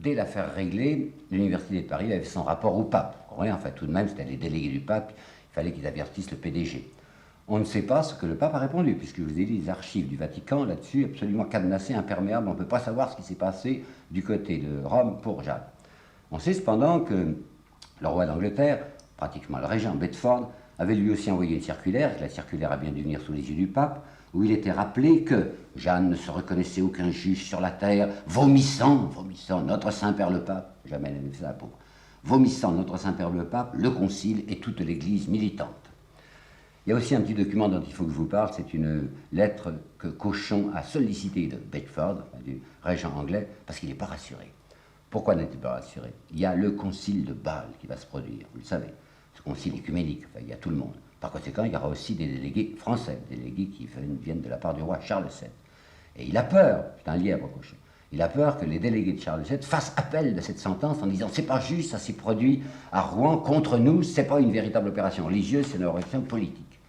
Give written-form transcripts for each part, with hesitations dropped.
dès l'affaire réglée, l'Université de Paris avait son rapport au pape. Vous comprenez, enfin, tout de même, c'était les délégués du pape, il fallait qu'ils avertissent le PDG. On ne sait pas ce que le pape a répondu, puisque je vous ai dit, les archives du Vatican, là-dessus, absolument cadenassées, imperméables, on ne peut pas savoir ce qui s'est passé du côté de Rome pour Jeanne. On sait cependant que le roi d'Angleterre, pratiquement le régent Bedford, avait lui aussi envoyé une circulaire, et la circulaire a bien dû venir sous les yeux du pape, où il était rappelé que Jeanne ne se reconnaissait aucun juge sur la terre, vomissant notre Saint-Père le pape, jamais elle n'avait fait ça pour, vomissant notre Saint-Père le pape, le concile et toute l'Église militante. Il y a aussi un petit document dont il faut que je vous parle, c'est une lettre que Cauchon a sollicitée de Bedford, du régent anglais, parce qu'il n'est pas rassuré. Pourquoi n'est-il pas rassuré? Il y a le concile de Bâle qui va se produire, vous le savez, ce concile écuménique, enfin, il y a tout le monde. Par conséquent, il y aura aussi des délégués français, des délégués qui viennent de la part du roi Charles VII. Et il a peur, c'est un lièvre Cauchon, il a peur que les délégués de Charles VII fassent appel de cette sentence en disant c'est pas juste, ça s'est produit à Rouen contre nous, c'est pas une véritable opération religieuse, c'est une opération politique.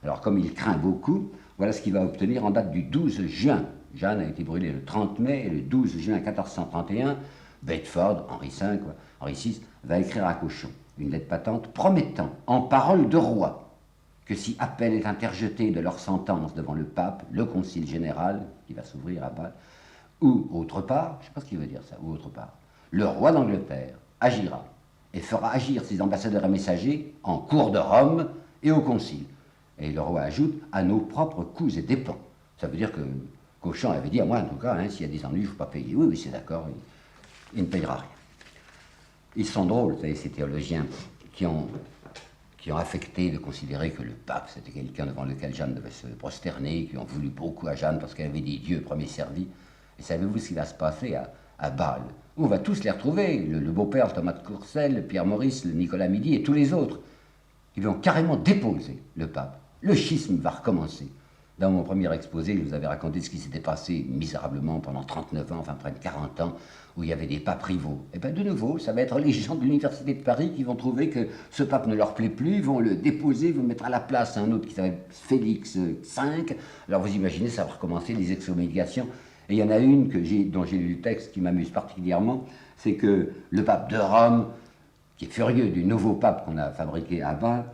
Alors comme il craint beaucoup, voilà ce qu'il va obtenir en date du 12 juin. Jeanne a été brûlée le 30 mai et le 12 juin 1431, Bedford, Henri VI, va écrire à Cauchon une lettre patente promettant, en parole de roi, que si appel est interjeté de leur sentence devant le pape, le concile général, qui va s'ouvrir à Bâle, ou autre part, je ne sais pas ce qu'il veut dire ça, ou autre part, le roi d'Angleterre agira et fera agir ses ambassadeurs et messagers en cour de Rome et au concile. Et le roi ajoute à nos propres coûts et dépens. Ça veut dire que Cauchon avait dit à moi, en tout cas, hein, s'il y a des ennuis, il ne faut pas payer. Oui, c'est d'accord, il ne payera rien. Ils sont drôles, vous savez, ces théologiens qui ont affecté de considérer que le pape, c'était quelqu'un devant lequel Jeanne devait se prosterner, qui ont voulu beaucoup à Jeanne parce qu'elle avait dit Dieu premier servi. Et savez-vous ce qui va se passer à Bâle? On va tous les retrouver, le beau-père Thomas de Courcelles, le Pierre Maurice, le Nicolas Midi et tous les autres. Ils vont carrément déposer le pape. Le schisme va recommencer. Dans mon premier exposé, je vous avais raconté ce qui s'était passé misérablement pendant 39 ans, enfin près de 40 ans, où il y avait des papes rivaux. Et bien de nouveau, ça va être les gens de l'Université de Paris qui vont trouver que ce pape ne leur plaît plus, ils vont le déposer, vont mettre à la place un autre qui s'appelle Félix V. Alors vous imaginez, ça va recommencer les excommunications. Et il y en a une dont j'ai lu le texte qui m'amuse particulièrement, c'est que le pape de Rome, qui est furieux du nouveau pape qu'on a fabriqué à Bâle,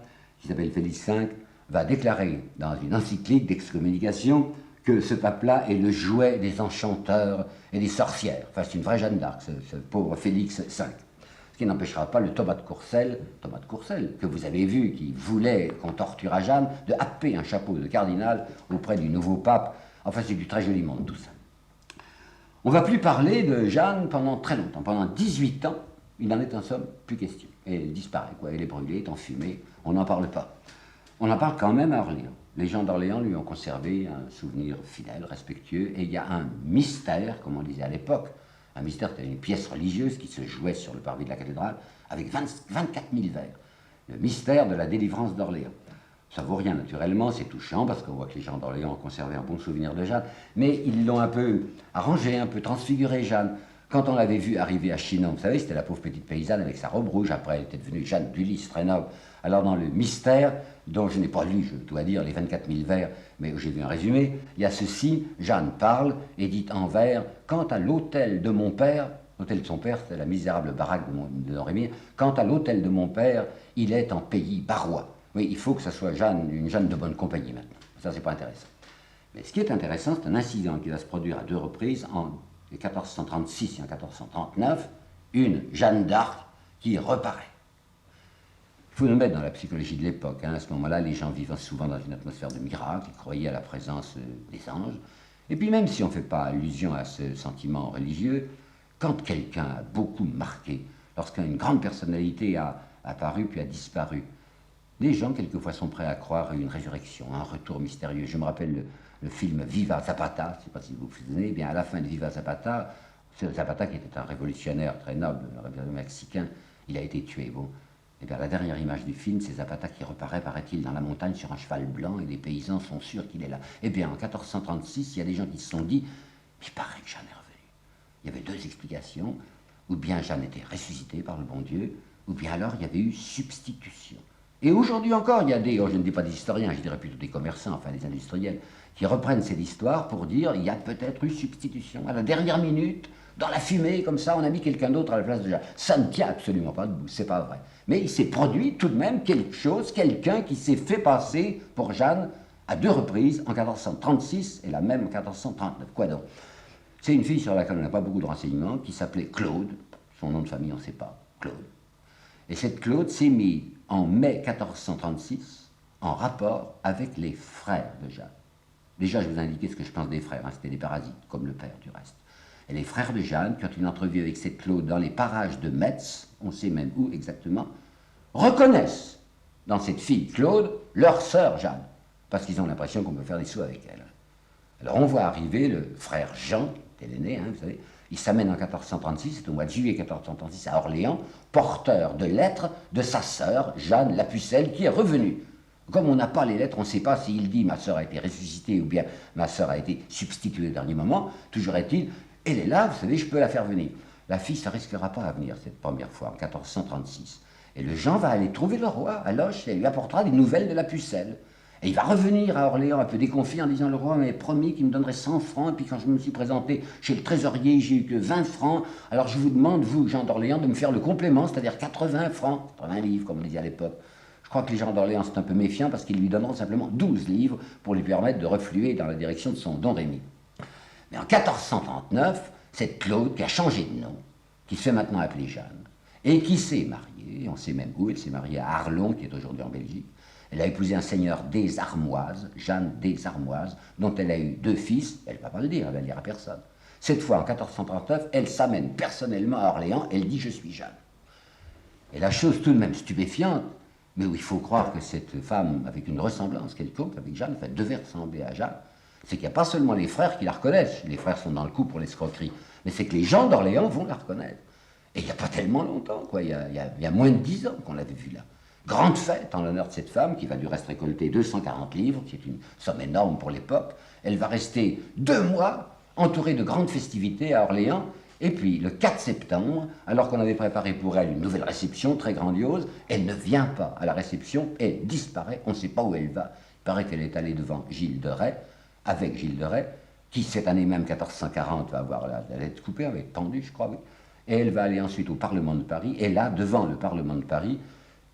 qui s'appelle Félix V, va déclarer dans une encyclique d'excommunication que ce pape-là est le jouet des enchanteurs et des sorcières. Enfin, c'est une vraie Jeanne d'Arc, ce pauvre Félix V. Ce qui n'empêchera pas le Thomas de Courcelles, que vous avez vu, qui voulait qu'on torture à Jeanne, de happer un chapeau de cardinal auprès du nouveau pape. Enfin, c'est du très joli monde, tout ça. On ne va plus parler de Jeanne pendant très longtemps. Pendant 18 ans, il n'en est en somme plus question. Et elle disparaît, quoi. Elle est brûlée, est enfumée, on n'en parle pas. On en parle quand même à Orléans. Les gens d'Orléans lui ont conservé un souvenir fidèle, respectueux, et il y a un mystère, comme on disait à l'époque. Un mystère, c'était une pièce religieuse qui se jouait sur le parvis de la cathédrale avec 24 000 vers. Le mystère de la délivrance d'Orléans. Ça vaut rien, naturellement, c'est touchant, parce qu'on voit que les gens d'Orléans ont conservé un bon souvenir de Jeanne, mais ils l'ont un peu arrangé, un peu transfiguré, Jeanne. Quand on l'avait vue arriver à Chinon, vous savez, c'était la pauvre petite paysanne avec sa robe rouge, après elle était devenue Jeanne d'Ulysse, très noble. Alors dans le mystère, dont je n'ai pas lu, je dois dire, les 24 000 vers, mais j'ai vu un résumé, il y a ceci, Jeanne parle et dit en vers, quant à l'hôtel de mon père, l'hôtel de son père, c'était la misérable baraque de Rémy, quant à l'hôtel de mon père, il est en pays barrois. Oui, il faut que ça soit Jeanne, une Jeanne de bonne compagnie maintenant. Ça, c'est pas intéressant. Mais ce qui est intéressant, c'est un incident qui va se produire à deux reprises, en 1436 et en 1439, une Jeanne d'Arc qui reparaît. Il faut nous mettre dans la psychologie de l'époque. Hein. À ce moment-là, les gens vivent souvent dans une atmosphère de miracle, ils croyaient à la présence des anges. Et puis même si on ne fait pas allusion à ce sentiment religieux, quand quelqu'un a beaucoup marqué, lorsqu'une grande personnalité a apparu puis a disparu, les gens, quelquefois, sont prêts à croire à une résurrection, à un retour mystérieux. Je me rappelle le film Viva Zapata, je ne sais pas si vous vous souvenez, bien à la fin de Viva Zapata, Zapata, qui était un révolutionnaire très noble, un révolutionnaire mexicain, il a été tué. Bon. Et bien, la dernière image du film, c'est Zapata qui reparaît, paraît-il, dans la montagne sur un cheval blanc, et les paysans sont sûrs qu'il est là. Eh bien, en 1436, il y a des gens qui se sont dit, il paraît que Jeanne est revenue. Il y avait deux explications, ou bien Jeanne était ressuscitée par le bon Dieu, ou bien alors il y avait eu substitution. Et aujourd'hui encore, il y a des, je ne dis pas des historiens, je dirais plutôt des commerçants, enfin des industriels, qui reprennent cette histoire pour dire il y a peut-être eu substitution. À la dernière minute, Dans la fumée, comme ça, on a mis quelqu'un d'autre à la place de Jeanne. Ça ne tient absolument pas debout, c'est pas vrai. Mais il s'est produit tout de même quelque chose, quelqu'un qui s'est fait passer pour Jeanne à 2 reprises, en 1436 et la même en 1439. Quoi donc? C'est une fille sur laquelle on n'a pas beaucoup de renseignements, qui s'appelait Claude. Son nom de famille, on ne sait pas. Claude. Et cette Claude s'est mise en mai 1436 en rapport avec les frères de Jeanne. Déjà, je vous ai indiqué ce que je pense des frères, hein, c'était des parasites, comme le père du reste. Et les frères de Jeanne, qui ont une entrevue avec cette Claude dans les parages de Metz, on sait même où exactement, reconnaissent dans cette fille Claude leur sœur Jeanne, parce qu'ils ont l'impression qu'on peut faire des sous avec elle. Alors on voit arriver le frère Jean, qui est l'aîné, hein, vous savez, il s'amène en 1436, c'est au mois de juillet 1436 à Orléans, porteur de lettres de sa sœur Jeanne la Pucelle, qui est revenue. Comme on n'a pas les lettres, on ne sait pas s'il dit ma sœur a été ressuscitée ou bien ma sœur a été substituée au dernier moment, toujours est-il, elle est là, vous savez, je peux la faire venir. La fille, ça ne risquera pas à venir cette première fois, en 1436. Et le Jean va aller trouver le roi à Loches et il lui apportera des nouvelles de la Pucelle. Et il va revenir à Orléans un peu déconfit en disant le roi m'avait promis qu'il me donnerait 100 francs, et puis quand je me suis présenté chez le trésorier, j'ai eu que 20 francs, alors je vous demande, vous, Jean d'Orléans, de me faire le complément, c'est-à-dire 80 francs, 80 livres, comme on disait à l'époque. Je crois que les gens d'Orléans sont un peu méfiants parce qu'ils lui donneront simplement 12 livres pour lui permettre de refluer dans la direction de son Don Rémy. Mais en 1439, cette Claude qui a changé de nom, qui se fait maintenant appeler Jeanne, et qui s'est mariée, on sait même où, elle s'est mariée à Arlon, qui est aujourd'hui en Belgique. Elle a épousé un seigneur des Armoises, Jeanne des Armoises, dont elle a eu 2 fils, elle ne va pas le dire, elle va le dire à personne. Cette fois, en 1439, elle s'amène personnellement à Orléans, elle dit « je suis Jeanne ». Et la chose tout de même stupéfiante, mais où il faut croire que cette femme, avec une ressemblance quelconque avec Jeanne, enfin, devait ressembler à Jeanne, c'est qu'il n'y a pas seulement les frères qui la reconnaissent, les frères sont dans le coup pour l'escroquerie, mais c'est que les gens d'Orléans vont la reconnaître. Et il n'y a pas tellement longtemps, quoi, il y a moins de 10 ans qu'on l'avait vue là. Grande fête en l'honneur de cette femme qui va du reste récolter 240 livres, qui est une somme énorme pour l'époque. Elle va rester 2 mois entourée de grandes festivités à Orléans. Et puis, le 4 septembre, alors qu'on avait préparé pour elle une nouvelle réception très grandiose, elle ne vient pas à la réception, elle disparaît, on ne sait pas où elle va. Il paraît qu'elle est allée devant Gilles de Rais, avec Gilles de Rais, qui cette année même, 1440, va avoir la tête coupée, avec pendu, je crois, oui. Et elle va aller ensuite au Parlement de Paris, et là, devant le Parlement de Paris,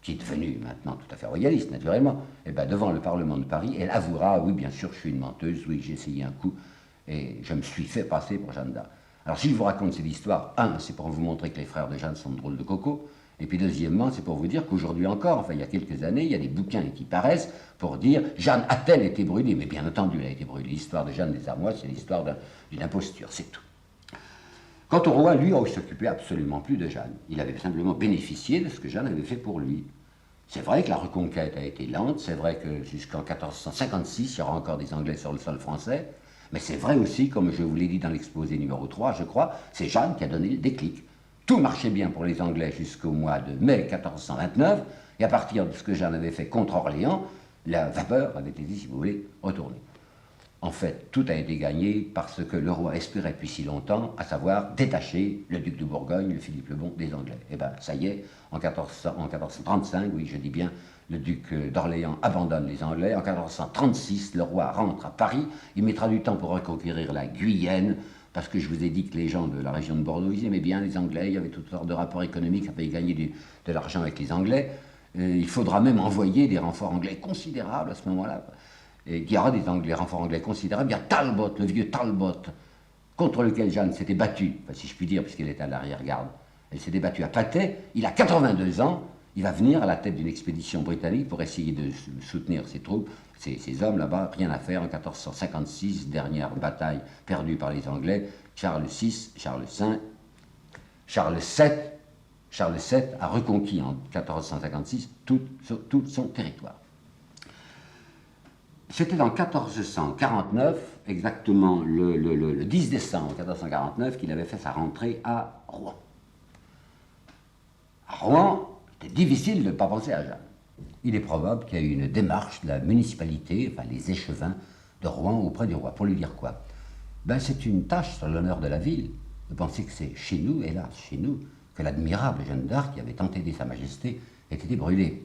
qui est devenu maintenant tout à fait royaliste, naturellement, et bien devant le Parlement de Paris, elle avouera, oui, bien sûr, je suis une menteuse, oui, j'ai essayé un coup, et je me suis fait passer pour Jeanne d'Arc. Alors si je vous raconte cette histoire, c'est pour vous montrer que les frères de Jeanne sont drôles de coco, et puis deuxièmement, c'est pour vous dire qu'aujourd'hui encore, enfin il y a quelques années, il y a des bouquins qui paraissent pour dire Jeanne a-t-elle été brûlée? Mais bien entendu, elle a été brûlée. L'histoire de Jeanne des Armoises, c'est l'histoire d'une imposture, c'est tout. Quant au roi, lui, il ne s'occupait absolument plus de Jeanne. Il avait simplement bénéficié de ce que Jeanne avait fait pour lui. C'est vrai que la reconquête a été lente, c'est vrai que jusqu'en 1456, il y aura encore des Anglais sur le sol français, mais c'est vrai aussi, comme je vous l'ai dit dans l'exposé numéro 3, je crois, c'est Jeanne qui a donné le déclic. Tout marchait bien pour les Anglais jusqu'au mois de mai 1429, et à partir de ce que Jeanne avait fait contre Orléans, la vapeur avait été, si vous voulez, retournée. En fait, tout a été gagné parce que le roi espérait depuis si longtemps, à savoir détacher le duc de Bourgogne, le Philippe le Bon, des Anglais. Et bien, ça y est, en 1435, oui, je dis bien, le duc d'Orléans abandonne les Anglais. En 1436, le roi rentre à Paris. Il mettra du temps pour reconquérir la Guyenne, parce que je vous ai dit que les gens de la région de Bordeaux, ils aimaient bien les Anglais, il y avait toutes sortes de rapports économiques, ça payait gagner de l'argent avec les Anglais. Il faudra même envoyer des renforts anglais considérables à ce moment-là. Et il y aura des renforts anglais considérables. Il y a Talbot, le vieux Talbot, contre lequel Jeanne s'était battue, enfin, si je puis dire, puisqu'elle était à l'arrière-garde. Elle s'était battue à Patay. Il a 82 ans. Il va venir à la tête d'une expédition britannique pour essayer de soutenir ses troupes, ces hommes là-bas. Rien à faire. En 1456, dernière bataille perdue par les Anglais. Charles VI, Charles V, Charles VII a reconquis en 1456 tout son territoire. C'était en 1449, exactement le 10 décembre 1449, qu'il avait fait sa rentrée à Rouen. À Rouen, c'était difficile de ne pas penser à Jeanne. Il est probable qu'il y a eu une démarche de la municipalité, enfin les échevins de Rouen auprès du roi. Pour lui dire quoi? Ben, c'est une tâche sur l'honneur de la ville de penser que c'est chez nous, hélas, chez nous, que l'admirable Jeanne d'Arc, qui avait tant aidé sa majesté, ait été brûlée.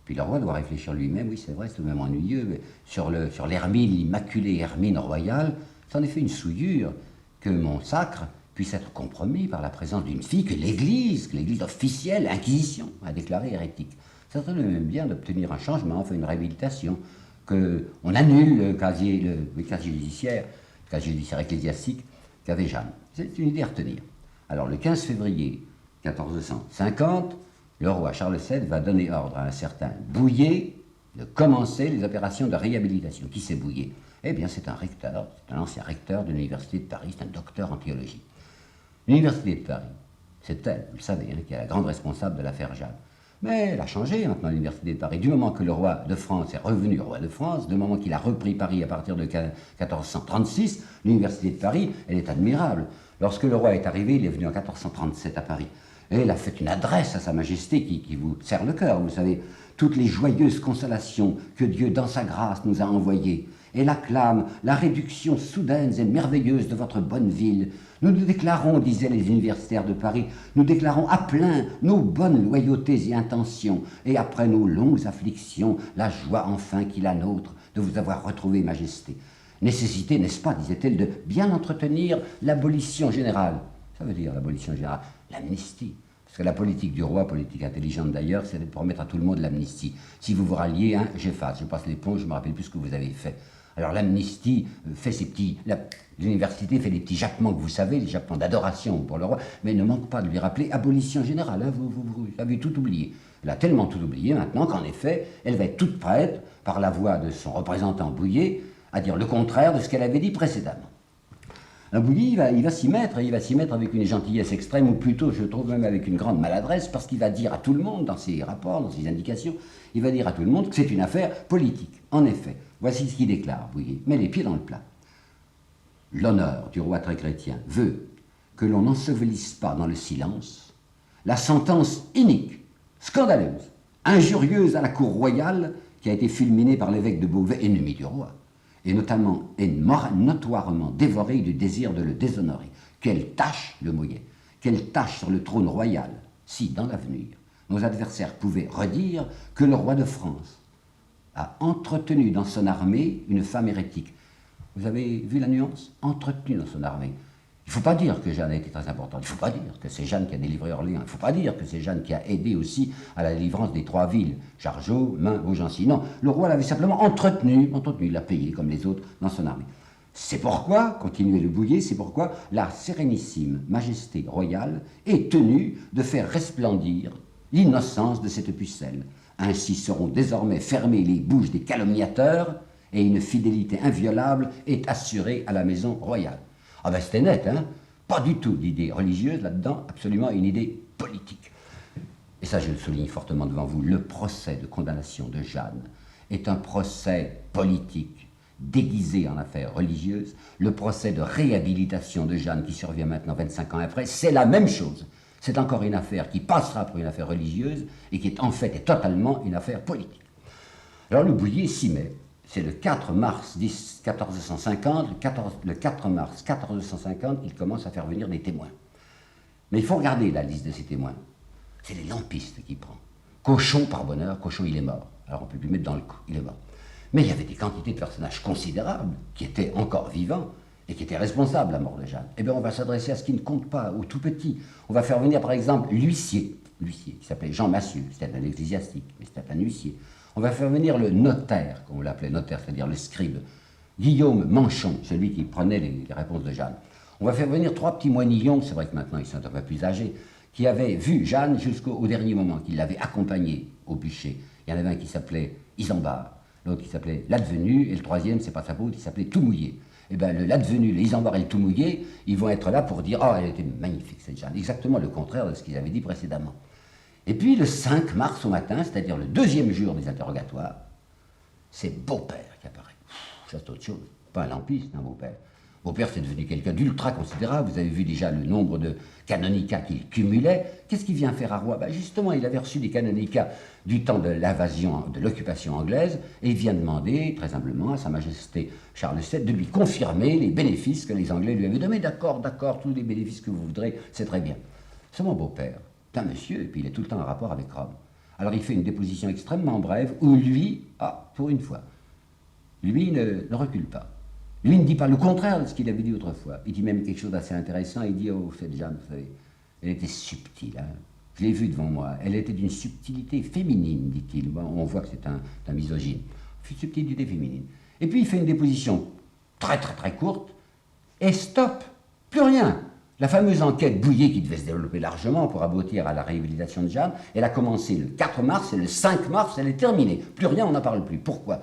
Puis le roi doit réfléchir lui-même, oui c'est vrai, c'est tout de même ennuyeux, mais sur l'hermine, l'immaculée hermine royale, c'en est fait une souillure que mon sacre, puisse être compromis par la présence d'une fille que l'Église officielle, l'Inquisition, a déclarée hérétique. Ça serait même bien d'obtenir un changement, enfin une réhabilitation, qu'on annule le casier judiciaire ecclésiastique qu'avait Jeanne. C'est une idée à retenir. Alors le 15 février 1450, le roi Charles VII va donner ordre à un certain Bouillé de commencer les opérations de réhabilitation. Qui c'est Bouillé? Eh bien c'est un recteur, c'est un ancien recteur de l'université de Paris, c'est un docteur en théologie. L'université de Paris, c'est elle, vous le savez, qui est la grande responsable de l'affaire Jeanne. Mais elle a changé maintenant l'université de Paris. Du moment que le roi de France est revenu roi de France, du moment qu'il a repris Paris à partir de 1436, l'université de Paris, elle est admirable. Lorsque le roi est arrivé, il est venu en 1437 à Paris. Et il a fait une adresse à Sa Majesté qui vous serre le cœur, vous savez. Toutes les joyeuses consolations que Dieu, dans sa grâce, nous a envoyées. Elle acclame la réduction soudaine et merveilleuse de votre bonne ville. Nous déclarons, disaient les universitaires de Paris, nous déclarons à plein nos bonnes loyautés et intentions, et après nos longues afflictions, la joie enfin qui est la nôtre de vous avoir retrouvé, Majesté. Nécessité, n'est-ce pas, disait-elle, de bien entretenir l'abolition générale. Ça veut dire l'abolition générale, l'amnistie. Parce que la politique du roi, politique intelligente d'ailleurs, c'est de promettre à tout le monde l'amnistie. Si vous vous ralliez, hein, j'efface, je passe l'éponge, je ne me rappelle plus ce que vous avez fait. Alors l'amnistie fait ses petits... L'université fait des petits jappements que vous savez, des jappements d'adoration pour le roi, mais ne manque pas de lui rappeler abolition générale. Hein, vous avez tout oublié. Elle a tellement tout oublié maintenant qu'en effet, elle va être toute prête, par la voix de son représentant Bouillé, à dire le contraire de ce qu'elle avait dit précédemment. Un Bouillé, il va s'y mettre, et il va s'y mettre avec une gentillesse extrême, ou plutôt, je trouve même avec une grande maladresse, parce qu'il va dire à tout le monde, dans ses rapports, dans ses indications, il va dire à tout le monde que c'est une affaire politique. En effet, voici ce qu'il déclare, Bouillé, met les pieds dans le plat. L'honneur du roi très chrétien veut que l'on n'ensevelisse pas dans le silence la sentence inique, scandaleuse, injurieuse à la cour royale qui a été fulminée par l'évêque de Beauvais, ennemi du roi, et notoirement dévoré du désir de le déshonorer. Quelle tâche, le mouillait, quelle tâche sur le trône royal, si, dans l'avenir, nos adversaires pouvaient redire que le roi de France a entretenu dans son armée une femme hérétique. Vous avez vu la nuance? Entretenu dans son armée. Il ne faut pas dire que Jeanne a été très importante, il ne faut pas dire que c'est Jeanne qui a délivré Orléans, il ne faut pas dire que c'est Jeanne qui a aidé aussi à la délivrance des 3 villes, Jargeau, Maing, Beaugency. Non, le roi l'avait simplement entretenu, il l'a payé comme les autres dans son armée. C'est pourquoi, continuait le Bouillé, c'est pourquoi la sérénissime majesté royale est tenue de faire resplendir l'innocence de cette pucelle. Ainsi seront désormais fermées les bouches des calomniateurs et une fidélité inviolable est assurée à la maison royale. Ah ben c'était net, hein? Pas du tout d'idée religieuse là-dedans, absolument une idée politique. Et ça je le souligne fortement devant vous, le procès de condamnation de Jeanne est un procès politique déguisé en affaire religieuse. Le procès de réhabilitation de Jeanne qui survient maintenant 25 ans après, c'est la même chose. C'est encore une affaire qui passera pour une affaire religieuse et qui est en fait et totalement une affaire politique. Alors le Bouillé s'y met. C'est le 4 mars 1450, le 4 mars 1450 qu'il commence à faire venir des témoins. Mais il faut regarder la liste de ces témoins. C'est les lampistes qu'il prend. Cochon, par bonheur, Cochon il est mort. Alors on ne peut plus mettre dans le coup, il est mort. Mais il y avait des quantités de personnages considérables qui étaient encore vivants et qui étaient responsables de la mort de Jeanne. Eh bien on va s'adresser à ce qui ne compte pas, aux tout petits. On va faire venir par exemple l'huissier, qui s'appelait Jean Massieu, c'était un ecclésiastique, mais c'était un huissier. On va faire venir le notaire, comme on l'appelait notaire, c'est-à-dire le scribe, Guillaume Manchon, celui qui prenait les réponses de Jeanne. On va faire venir 3 petits moinillons, c'est vrai que maintenant ils sont un peu plus âgés, qui avaient vu Jeanne jusqu'au dernier moment, qui l'avaient accompagnée au bûcher. Il y en avait un qui s'appelait Isambard, l'autre qui s'appelait l'Advenu, et le troisième, c'est pas sa faute, il s'appelait Tout Mouillé. Eh bien, l'Advenu, les Isambard et le Tout Mouillé, ils vont être là pour dire « Ah, elle était magnifique cette Jeanne », exactement le contraire de ce qu'ils avaient dit précédemment. Et puis le 5 mars au matin, c'est-à-dire le 2e jour des interrogatoires, c'est Beaupère qui apparaît. Ça c'est autre chose, pas un lampiste, hein, Beaupère. Beaupère c'est devenu quelqu'un d'ultra considérable, vous avez vu déjà le nombre de canonicats qu'il cumulait. Qu'est-ce qu'il vient faire à Rouen? Ben justement, il avait reçu des canonicats du temps de l'invasion, de l'occupation anglaise, et il vient demander, très humblement, à Sa Majesté Charles VII, de lui confirmer les bénéfices que les Anglais lui avaient donnés. D'accord, tous les bénéfices que vous voudrez, c'est très bien. C'est mon beau-père. C'est un monsieur, et puis il est tout le temps en rapport avec Rome. Alors il fait une déposition extrêmement brève, où lui, pour une fois, lui ne recule pas. Lui ne dit pas le contraire de ce qu'il avait dit autrefois. Il dit même quelque chose d'assez intéressant. Il dit, oh, cette Jeanne, vous savez, elle était subtile. Hein. Je l'ai vue devant moi. Elle était d'une subtilité féminine, dit-il. Bon, on voit que c'est un misogyne. Subtilité féminine. Et puis il fait une déposition très très très courte, et stop, plus rien. La fameuse enquête Bouillet, qui devait se développer largement pour aboutir à la réhabilitation de Jeanne, elle a commencé le 4 mars, et le 5 mars, elle est terminée. Plus rien, on n'en parle plus. Pourquoi?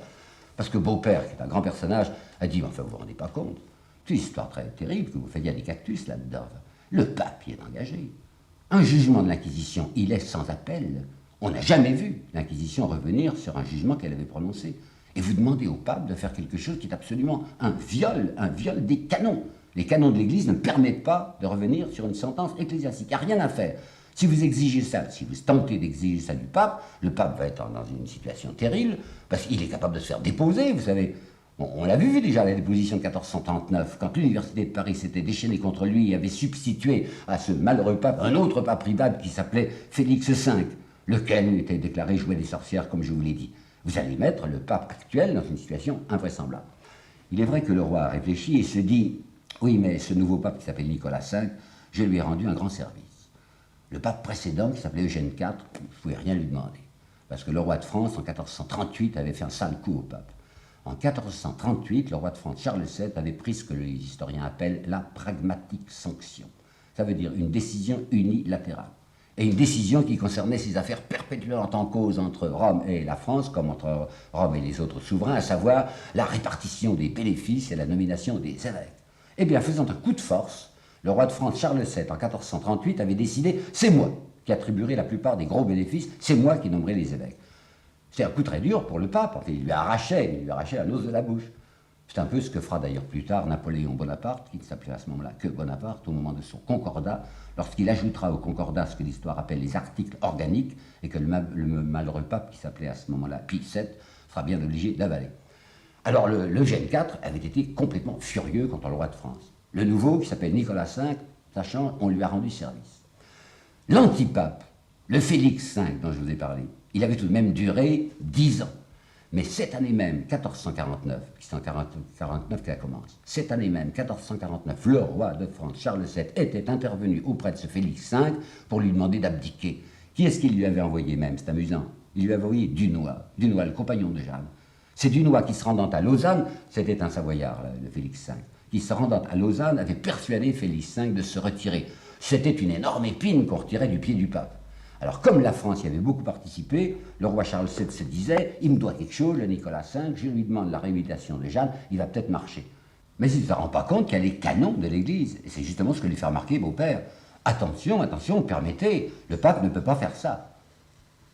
Parce que Beaupère, qui est un grand personnage, a dit, enfin, vous vous rendez pas compte, c'est une histoire très terrible que vous faites, il y a des cactus là-dedans. Le pape y est engagé. Un jugement de l'Inquisition, il est sans appel. On n'a jamais vu l'Inquisition revenir sur un jugement qu'elle avait prononcé. Et vous demandez au pape de faire quelque chose qui est absolument un viol des canons. Les canons de l'Église ne permettent pas de revenir sur une sentence ecclésiastique. Il n'y a rien à faire. Si vous exigez ça, si vous tentez d'exiger ça du pape, le pape va être dans une situation terrible, parce qu'il est capable de se faire déposer, vous savez. Bon, on l'a vu déjà, la déposition de 1439, quand l'université de Paris s'était déchaînée contre lui et avait substitué à ce malheureux pape un autre pape privable qui s'appelait Félix V, lequel était déclaré jouer des sorcières, comme je vous l'ai dit. Vous allez mettre le pape actuel dans une situation invraisemblable. Il est vrai que le roi a réfléchi et se dit, oui, mais ce nouveau pape qui s'appelle Nicolas V, je lui ai rendu un grand service. Le pape précédent, qui s'appelait Eugène IV, vous ne pouvez rien lui demander. Parce que le roi de France, en 1438, avait fait un sale coup au pape. En 1438, le roi de France, Charles VII, avait pris ce que les historiens appellent la pragmatique sanction. Ça veut dire une décision unilatérale. Et une décision qui concernait ces affaires perpétuellement en cause entre Rome et la France, comme entre Rome et les autres souverains, à savoir la répartition des bénéfices et la nomination des évêques. Eh bien, faisant un coup de force, le roi de France, Charles VII, en 1438, avait décidé, c'est moi qui attribuerai la plupart des gros bénéfices, c'est moi qui nommerai les évêques. C'est un coup très dur pour le pape, enfin, il lui arrachait la noce de la bouche. C'est un peu ce que fera d'ailleurs plus tard Napoléon Bonaparte, qui ne s'appelait à ce moment-là que Bonaparte, au moment de son concordat, lorsqu'il ajoutera au concordat ce que l'histoire appelle les articles organiques, et que le malheureux pape, qui s'appelait à ce moment-là Pie VII, sera bien obligé d'avaler. Alors l'Eugène IV avait été complètement furieux contre le roi de France. Le nouveau, qui s'appelle Nicolas V, sachant, on lui a rendu service. L'antipape, le Félix V dont je vous ai parlé, il avait tout de même duré 10 ans. Mais cette année même, 1449, c'est en 1449 qu'elle commence, cette année même, 1449, le roi de France, Charles VII, était intervenu auprès de ce Félix V pour lui demander d'abdiquer. Qui est-ce qu'il lui avait envoyé même? C'est amusant. Il lui avait envoyé Dunois, le compagnon de Jeanne. C'est Dunois qui, se rendant à Lausanne, c'était un Savoyard, le Félix V, qui, se rendant à Lausanne, avait persuadé Félix V de se retirer. C'était une énorme épine qu'on retirait du pied du pape. Alors, comme la France y avait beaucoup participé, le roi Charles VII se disait, il me doit quelque chose, le Nicolas V, je lui demande la réhabilitation de Jeanne, il va peut-être marcher. Mais il ne se rend pas compte qu'il y a les canons de l'Église. Et c'est justement ce que lui fait remarquer Beaupère. Attention, attention, permettez, le pape ne peut pas faire ça.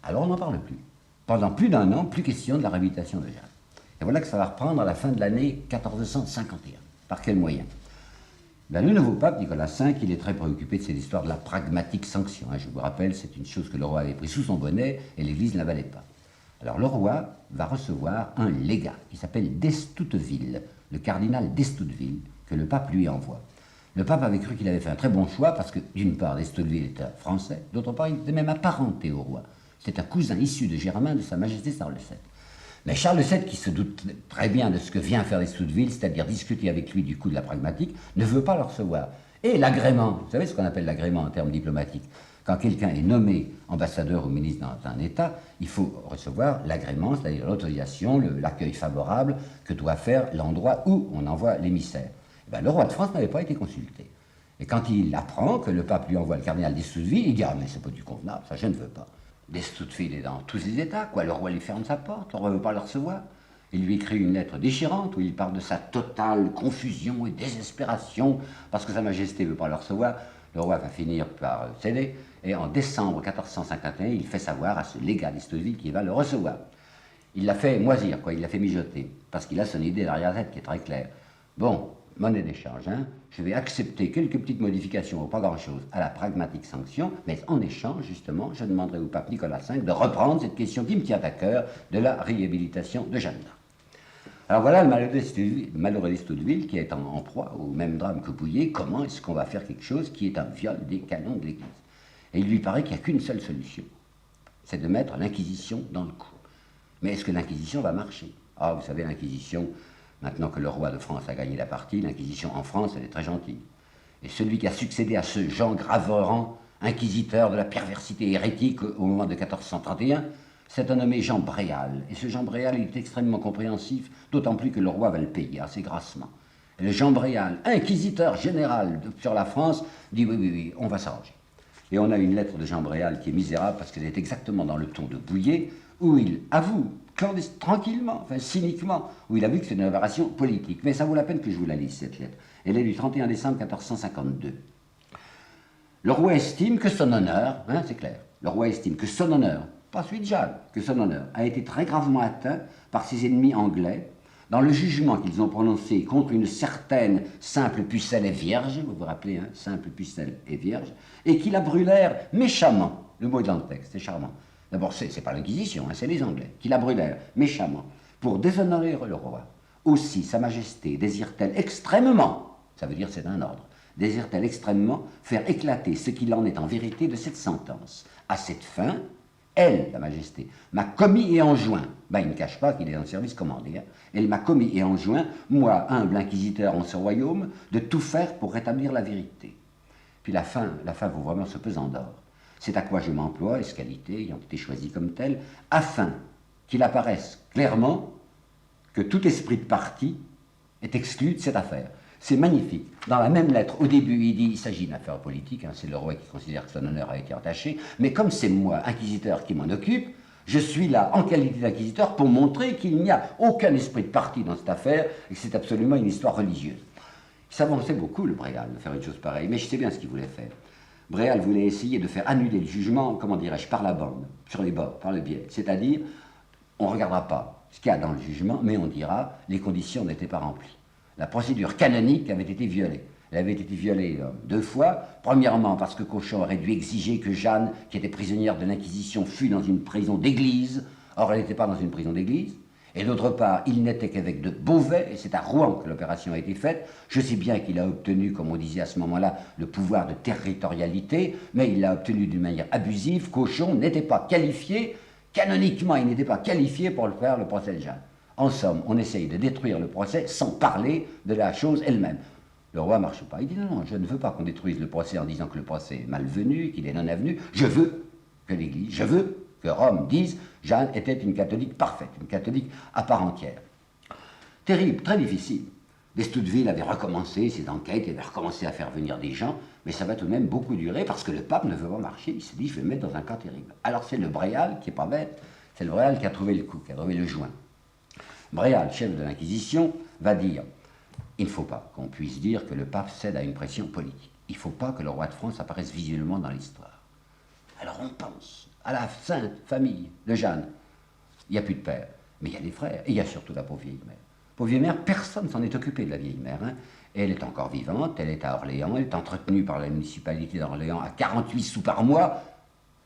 Alors on n'en parle plus. Pendant plus d'un an, plus question de la réhabilitation de Jeanne. Et voilà que ça va reprendre à la fin de l'année 1451. Par quel moyen? Ben, le nouveau pape, Nicolas V, il est très préoccupé de cette histoire de la pragmatique sanction. Je vous rappelle, c'est une chose que le roi avait pris sous son bonnet et l'Église ne l'avalait pas. Alors le roi va recevoir un légat qui s'appelle d'Estouteville, le cardinal d'Estouteville, que le pape lui envoie. Le pape avait cru qu'il avait fait un très bon choix parce que, d'une part, d'Estouteville était un Français, d'autre part, il était même apparenté au roi. C'était un cousin issu de Germain de Sa Majesté Charles VII. Mais Charles VII, qui se doute très bien de ce que vient faire d'Estouteville, c'est-à-dire discuter avec lui du coup de la pragmatique, ne veut pas le recevoir. Et l'agrément, vous savez ce qu'on appelle l'agrément en termes diplomatiques. Quand quelqu'un est nommé ambassadeur ou ministre dans un État, il faut recevoir l'agrément, c'est-à-dire l'autorisation, l'accueil favorable que doit faire l'endroit où on envoie l'émissaire. Ben, le roi de France n'avait pas été consulté. Et quand il apprend que le pape lui envoie le cardinal d'Estouteville, il dit « Ah, mais c'est pas du convenable, ça je ne veux pas ». D'Estouteville est dans tous les états, quoi. Le roi lui ferme sa porte, le roi ne veut pas le recevoir. Il lui écrit une lettre déchirante où il parle de sa totale confusion et désespération parce que Sa Majesté ne veut pas le recevoir. Le roi va finir par céder et en décembre 1451, il fait savoir à ce légat d'Estouteville qu'il va le recevoir. Il l'a fait moisir, quoi. Il l'a fait mijoter parce qu'il a son idée derrière la tête qui est très claire. Bon, monnaie d'échange, hein. Je vais accepter quelques petites modifications, pas grand-chose, à la pragmatique sanction, mais en échange, justement, je demanderai au pape Nicolas V de reprendre cette question qui me tient à cœur de la réhabilitation de Jeanne d'Arc. Alors voilà le malheureux d'Estouteville qui est en proie au même drame que Bouillet. Comment est-ce qu'on va faire quelque chose qui est un viol des canons de l'Église? Et il lui paraît qu'il n'y a qu'une seule solution, c'est de mettre l'Inquisition dans le coup. Mais est-ce que l'Inquisition va marcher? Ah, vous savez, l'Inquisition, Maintenant que le roi de France a gagné la partie, l'Inquisition en France, elle est très gentille. Et celui qui a succédé à ce Jean Graveran, inquisiteur de la perversité hérétique au moment de 1431, c'est un nommé Jean Bréal. Et ce Jean Bréal, il est extrêmement compréhensif, d'autant plus que le roi va le payer assez grassement. Et le Jean Bréal, inquisiteur général sur la France, dit oui, oui, oui, on va s'arranger. Et on a une lettre de Jean Bréal qui est misérable parce qu'elle est exactement dans le ton de Bouillet, où il avoue, tranquillement, enfin cyniquement, où il avoue que c'est une aberration politique. Mais ça vaut la peine que je vous la lise, cette lettre. Elle est du 31 décembre 1452. Le roi estime que son honneur, hein, c'est clair, le roi estime que son honneur, pas celui de Jeanne, que son honneur a été très gravement atteint par ses ennemis anglais dans le jugement qu'ils ont prononcé contre une certaine simple pucelle et vierge, vous vous rappelez, hein, simple pucelle et vierge, et qui la brûlèrent méchamment. Le mot est dans le texte, c'est charmant. D'abord, c'est pas l'Inquisition, hein, c'est les Anglais, qui la brûlèrent méchamment pour déshonorer le roi. Aussi, Sa Majesté désire-t-elle extrêmement, ça veut dire c'est un ordre, désire-t-elle extrêmement faire éclater ce qu'il en est en vérité de cette sentence. À cette fin, elle, la Majesté, m'a commis et enjoint, ben, il ne cache pas qu'il est en service commandé, hein, elle m'a commis et enjoint, moi, humble inquisiteur en ce royaume, de tout faire pour rétablir la vérité. Puis la fin vaut vraiment ce pesant d'or. C'est à quoi je m'emploie, et ce qualité ayant été choisie comme telle, afin qu'il apparaisse clairement que tout esprit de parti est exclu de cette affaire. C'est magnifique. Dans la même lettre, au début, il dit il s'agit d'une affaire politique, hein, c'est le roi qui considère que son honneur a été entaché, mais comme c'est moi, inquisiteur, qui m'en occupe, je suis là en qualité d'inquisiteur pour montrer qu'il n'y a aucun esprit de parti dans cette affaire et que c'est absolument une histoire religieuse. Il s'avançait beaucoup, le Bréal, de faire une chose pareille, mais je sais bien ce qu'il voulait faire. Bréal voulait essayer de faire annuler le jugement, comment dirais-je, par la bande, sur les bords, par le biais. C'est-à-dire, on ne regardera pas ce qu'il y a dans le jugement, mais on dira les conditions n'étaient pas remplies. La procédure canonique avait été violée. Elle avait été violée 2 fois. Premièrement, parce que Cauchon aurait dû exiger que Jeanne, qui était prisonnière de l'Inquisition, fût dans une prison d'église. Or, elle n'était pas dans une prison d'église. Et d'autre part, il n'était qu'avec de Beauvais, et c'est à Rouen que l'opération a été faite. Je sais bien qu'il a obtenu, comme on disait à ce moment-là, le pouvoir de territorialité, mais il l'a obtenu d'une manière abusive. Cauchon n'était pas qualifié, canoniquement, il n'était pas qualifié pour faire le procès de Jeanne. En somme, on essaye de détruire le procès sans parler de la chose elle-même. Le roi ne marche pas. Il dit non, je ne veux pas qu'on détruise le procès en disant que le procès est malvenu, qu'il est non avenu. Je veux que l'Église, je veux que Rome dise Jeanne était une catholique parfaite, une catholique à part entière. Terrible, très difficile. D'Estouteville avait recommencé ses enquêtes, il avait recommencé à faire venir des gens, mais ça va tout de même beaucoup durer parce que le pape ne veut pas marcher. Il s'est dit je vais me mettre dans un cas terrible. Alors c'est le Bréal qui n'est pas bête, c'est le Bréal qui a trouvé le coup, qui a trouvé le joint. Bréal, chef de l'Inquisition, va dire il ne faut pas qu'on puisse dire que le pape cède à une pression politique. Il ne faut pas que le roi de France apparaisse visuellement dans l'histoire. Alors on pense à la sainte famille de Jeanne. Il n'y a plus de père, mais il y a des frères, et il y a surtout la pauvre vieille mère. Pauvre vieille mère, personne ne s'en est occupé de la vieille mère. Hein. Elle est encore vivante, elle est à Orléans, elle est entretenue par la municipalité d'Orléans à 48 sous par mois.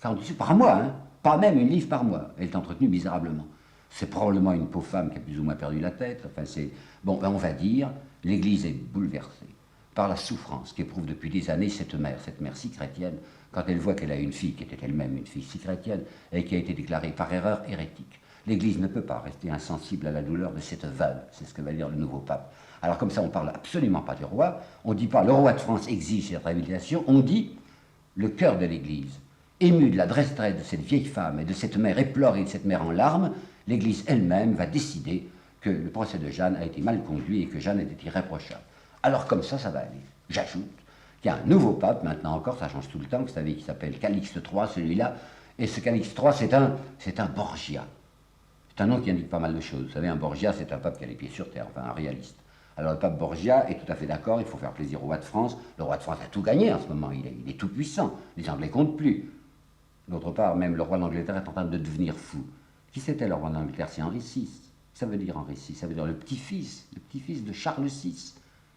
48 sous par mois, hein, pas même une livre par mois. Elle est entretenue misérablement. C'est probablement une pauvre femme qui a plus ou moins perdu la tête. Enfin, c'est... Bon, ben on va dire, l'Église est bouleversée par la souffrance qu'éprouve depuis des années cette mère si chrétienne, quand elle voit qu'elle a une fille qui était elle-même une fille si chrétienne et qui a été déclarée par erreur hérétique. L'Église ne peut pas rester insensible à la douleur de cette veuve, c'est ce que va dire le nouveau pape. Alors comme ça, on ne parle absolument pas du roi, on ne dit pas le roi de France exige cette réhabilitation, on dit le cœur de l'Église, ému de la détresse de cette vieille femme et de cette mère éplorée, de cette mère en larmes, l'Église elle-même va décider que le procès de Jeanne a été mal conduit et que Jeanne était irréprochable. Alors comme ça va aller. J'ajoute qu'il y a un nouveau pape, maintenant encore, ça change tout le temps, vous savez, qui s'appelle Calixte III, celui-là, et ce Calixte III, c'est un Borgia. C'est un nom qui indique pas mal de choses. Vous savez, un Borgia, c'est un pape qui a les pieds sur terre, enfin un réaliste. Alors le pape Borgia est tout à fait d'accord, il faut faire plaisir au roi de France. Le roi de France a tout gagné en ce moment, il est tout puissant, les Anglais comptent plus. D'autre part, même le roi d'Angleterre est en train de devenir fou. Qui c'était le roi d'Angleterre? C'est Henri VI. Ça veut dire Henri VI, ça veut dire le petit-fils de Charles VI.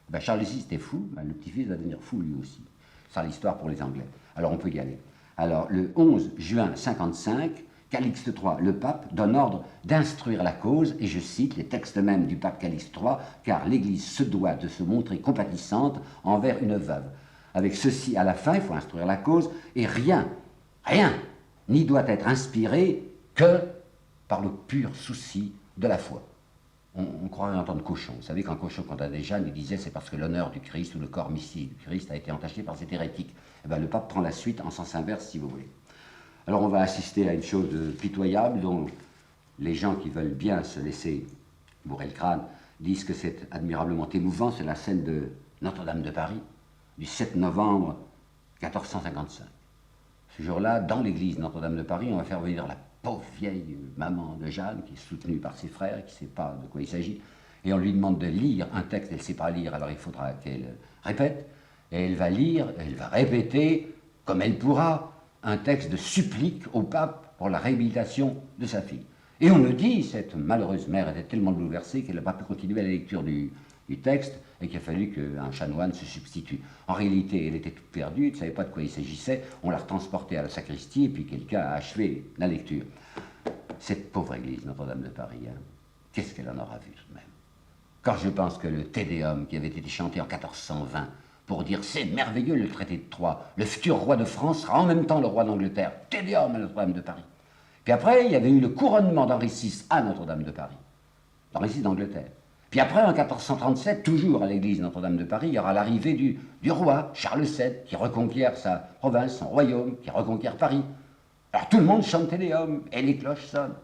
Ben, Charles VI était fou, ben, le petit-fils va devenir fou lui aussi. C'est l'histoire pour les Anglais. Alors on peut y aller. Alors le 11 juin 55, Calixte III, le pape, donne ordre d'instruire la cause, et je cite les textes mêmes du pape Calixte III, car l'Église se doit de se montrer compatissante envers une veuve. Avec ceci à la fin, il faut instruire la cause, et rien, n'y doit être inspiré que par le pur souci de la foi. on croirait entendre cochon. Vous savez, quand Cochon, quand à Jeanne, il disait c'est parce que l'honneur du Christ ou le corps mystique du Christ a été entaché par cet hérétique. Eh bien, le pape prend la suite en sens inverse, si vous voulez. Alors, on va assister à une chose pitoyable dont les gens qui veulent bien se laisser bourrer le crâne disent que c'est admirablement émouvant. C'est la scène de Notre-Dame de Paris, du 7 novembre 1455. Ce jour-là, dans l'église Notre-Dame de Paris, on va faire venir la pauvre vieille maman de Jeanne, qui est soutenue par ses frères, qui ne sait pas de quoi il s'agit, et on lui demande de lire un texte, elle ne sait pas lire, alors il faudra qu'elle répète, et elle va lire, elle va répéter, comme elle pourra, un texte de supplique au pape pour la réhabilitation de sa fille. Et on nous dit, cette malheureuse mère était tellement bouleversée qu'elle n'a pas pu continuer la lecture du texte et qu'il a fallu qu'un chanoine se substitue. En réalité, elle était toute perdue, elle ne savait pas de quoi il s'agissait, on l'a retransportée à la sacristie et puis quelqu'un a achevé la lecture. Cette pauvre église Notre-Dame de Paris, hein, qu'est-ce qu'elle en aura vu tout de même? Quand je pense que le Te Deum qui avait été chanté en 1420 pour dire c'est merveilleux le traité de Troyes, le futur roi de France sera en même temps le roi d'Angleterre, Te Deum à Notre-Dame de Paris. Puis après, il y avait eu le couronnement d'Henri VI à Notre-Dame de Paris, d'Henri VI d'Angleterre. Puis après, en 1437, toujours à l'église Notre-Dame de Paris, il y aura l'arrivée du roi, Charles VII, qui reconquiert sa province, son royaume, qui reconquiert Paris. Alors tout le monde chante Te Deum, et les cloches sonnent.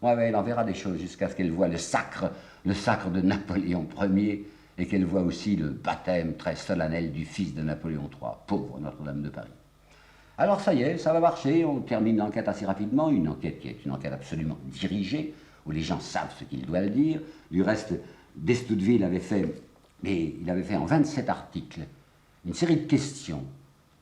Ouais, elle en verra des choses jusqu'à ce qu'elle voit le sacre de Napoléon Ier, et qu'elle voit aussi le baptême très solennel du fils de Napoléon III, pauvre Notre-Dame de Paris. Alors ça y est, ça va marcher, on termine l'enquête assez rapidement, une enquête qui est une enquête absolument dirigée, où les gens savent ce qu'ils doivent dire. Du reste, d'Estouteville avait fait, et il avait fait en 27 articles une série de questions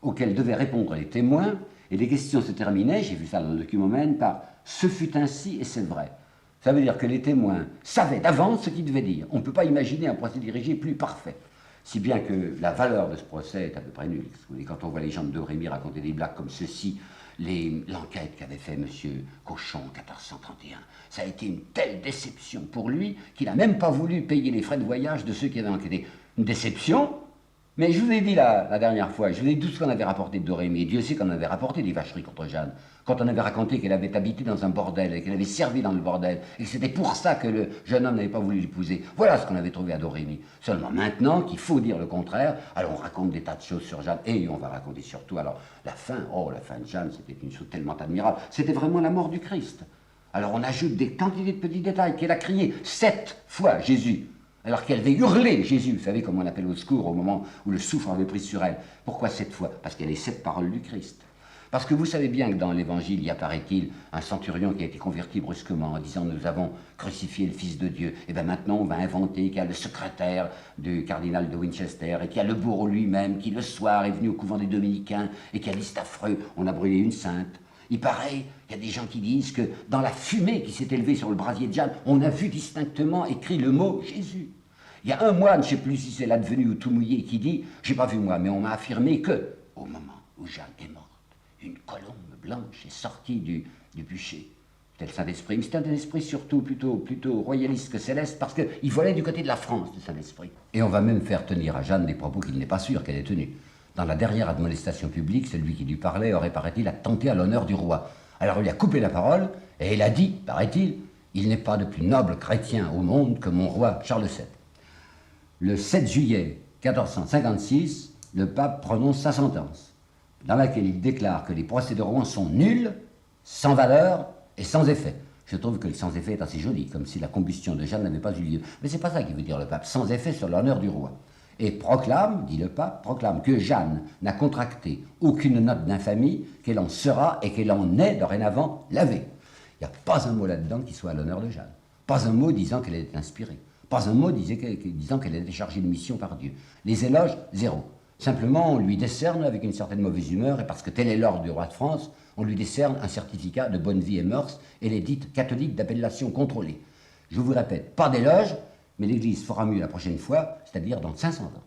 auxquelles devaient répondre les témoins, et les questions se terminaient, j'ai vu ça dans le Documomène, par « ce fut ainsi et c'est vrai ». Ça veut dire que les témoins savaient d'avance ce qu'ils devaient dire. On ne peut pas imaginer un procès dirigé plus parfait. Si bien que la valeur de ce procès est à peu près nulle. Quand on voit les gens de Rémy raconter des blagues comme ceci, l'enquête qu'avait fait M. Cochon en 1431, ça a été une telle déception pour lui qu'il n'a même pas voulu payer les frais de voyage de ceux qui avaient enquêté. Une déception, mais je vous ai dit la dernière fois, je vous ai dit tout ce qu'on avait rapporté de Dorémy, et Dieu sait qu'on avait rapporté des vacheries contre Jeanne, quand on avait raconté qu'elle avait habité dans un bordel, et qu'elle avait servi dans le bordel, et que c'était pour ça que le jeune homme n'avait pas voulu l'épouser. Voilà ce qu'on avait trouvé à Dorémy. Seulement maintenant qu'il faut dire le contraire, alors on raconte des tas de choses sur Jeanne, et on va raconter surtout, alors la fin de Jeanne, c'était une chose tellement admirable, c'était vraiment la mort du Christ. Alors on ajoute des quantités de petits détails, qu'elle a crié 7 fois Jésus, alors qu'elle avait hurlé Jésus, vous savez comme on appelle au secours au moment où le souffle avait pris sur elle. Pourquoi 7 fois? Parce qu'elle est 7 paroles du Christ. Parce que vous savez bien que dans l'Évangile, y apparaît-il un centurion qui a été converti brusquement en disant « Nous avons crucifié le Fils de Dieu ». Et bien maintenant, on va inventer qu'il y a le secrétaire du cardinal de Winchester et qu'il y a le bourreau lui-même qui, le soir, est venu au couvent des Dominicains et qui a dit « C'est affreux, on a brûlé une sainte ». Il paraît, il y a des gens qui disent que dans la fumée qui s'est élevée sur le brasier de Jeanne, on a vu distinctement écrit le mot « Jésus ». Il y a un moine, je ne sais plus si c'est l'advenu ou tout mouillé, qui dit « J'ai pas vu moi, mais on m'a affirmé que, au moment où Jeanne est morte, une colombe blanche est sortie du bûcher. » C'était le Saint-Esprit, mais c'était un esprit surtout plutôt royaliste que céleste, parce qu'il volait du côté de la France, le Saint-Esprit. Et on va même faire tenir à Jeanne des propos qu'il n'est pas sûr qu'elle ait tenus. Dans la dernière admonestation publique, celui qui lui parlait aurait, paraît-il, attenté à l'honneur du roi. Alors il lui a coupé la parole, et il a dit, paraît-il, « Il n'est pas de plus noble chrétien au monde que mon roi Charles VII. » Le 7 juillet 1456, le pape prononce sa sentence, dans laquelle il déclare que les procès de Rouen sont nuls, sans valeur et sans effet. Je trouve que le sans effet est assez joli, comme si la combustion de Jeanne n'avait pas eu lieu. Mais c'est pas ça qu'il veut dire le pape, sans effet sur l'honneur du roi. Et proclame, dit le pape, proclame que Jeanne n'a contracté aucune note d'infamie, qu'elle en sera et qu'elle en est dorénavant lavée. Il n'y a pas un mot là-dedans qui soit à l'honneur de Jeanne. Pas un mot disant qu'elle était inspirée. Pas un mot disant qu'elle était chargée de mission par Dieu. Les éloges, zéro. Simplement, on lui décerne avec une certaine mauvaise humeur, et parce que tel est l'ordre du roi de France, on lui décerne un certificat de bonne vie et mœurs, et les dites catholiques d'appellation contrôlée. Je vous répète, pas d'éloge, mais l'Église fera mieux la prochaine fois, c'est-à-dire dans 500 ans.